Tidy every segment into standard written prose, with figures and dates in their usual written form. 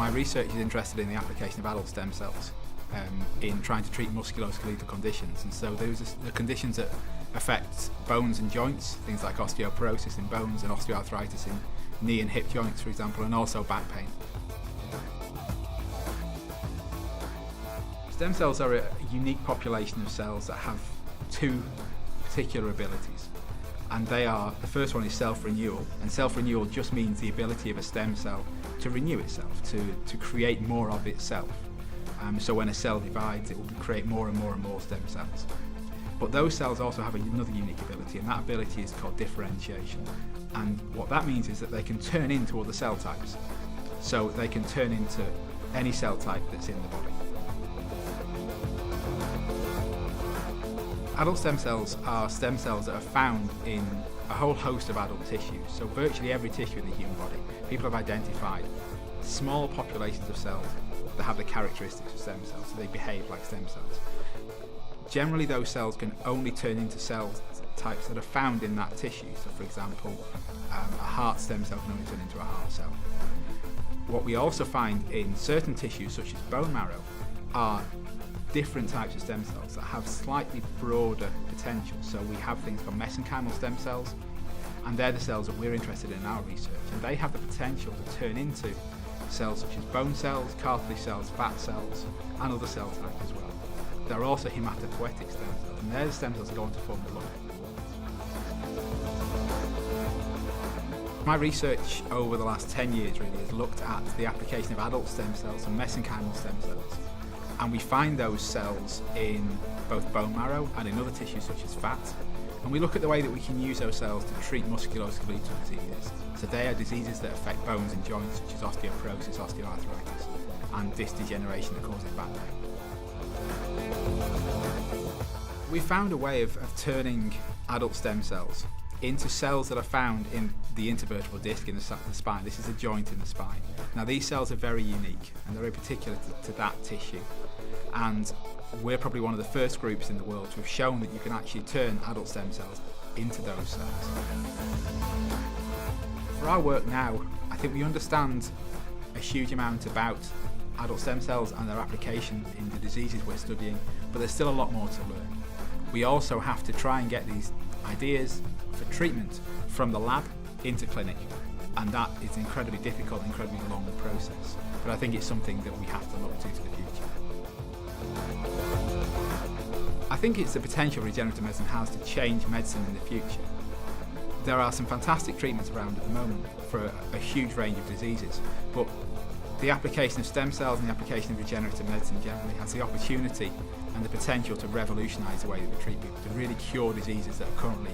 My research is interested in the application of adult stem cells in trying to treat musculoskeletal conditions, and so those are the conditions that affect bones and joints, things like osteoporosis in bones and osteoarthritis in knee and hip joints, for example, and also back pain. Stem cells are a unique population of cells that have two particular abilities, and they are, the first one is self-renewal, and self-renewal just means the ability of a stem cell to renew itself, to create more of itself. So when a cell divides, it will create more and more and more stem cells. But those cells also have another unique ability, and that ability is called differentiation. And what that means is that they can turn into other cell types. So they can turn into any cell type that's in the body. Adult stem cells are stem cells that are found in a whole host of adult tissues. So virtually every tissue in the human body, people have identified small populations of cells that have the characteristics of stem cells, so they behave like stem cells. Generally, those cells can only turn into cell types that are found in that tissue. So for example, a heart stem cell can only turn into a heart cell. What we also find in certain tissues, such as bone marrow, are different types of stem cells that have slightly broader potential. So we have things called mesenchymal stem cells, and they're the cells that we're interested in our research, and they have the potential to turn into cells such as bone cells, cartilage cells, fat cells, and other cell types as well. There are also hematopoietic stem cells, and they're the stem cells that go on to form blood. My research over the last 10 years really has looked at the application of adult stem cells and mesenchymal stem cells, and we find those cells in both bone marrow and in other tissues such as fat. And we look at the way that we can use those cells to treat musculoskeletal diseases. So they are diseases that affect bones and joints, such as osteoporosis, osteoarthritis, and disc degeneration that causes back pain. We found a way of turning adult stem cells into cells that are found in the intervertebral disc in the spine. This is a joint in the spine. Now these cells are very unique, and they're very particular to that tissue. And we're probably one of the first groups in the world to have shown that you can actually turn adult stem cells into those cells. For our work now, I think we understand a huge amount about adult stem cells and their application in the diseases we're studying, but there's still a lot more to learn. We also have to try and get these ideas for treatment from the lab into clinic, and that is incredibly difficult, incredibly long process. But I think it's something that we have to look to the future. I think it's the potential regenerative medicine has to change medicine in the future. There are some fantastic treatments around at the moment for a huge range of diseases, but the application of stem cells and the application of regenerative medicine generally has the opportunity and the potential to revolutionise the way that we treat people, to really cure diseases that are currently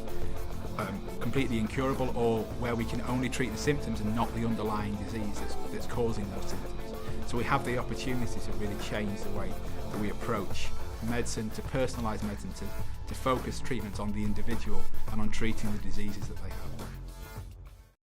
completely incurable, or where we can only treat the symptoms and not the underlying disease that's causing those symptoms. So we have the opportunity to really change the way that we approach medicine, to personalise medicine, to focus treatment on the individual and on treating the diseases that they have.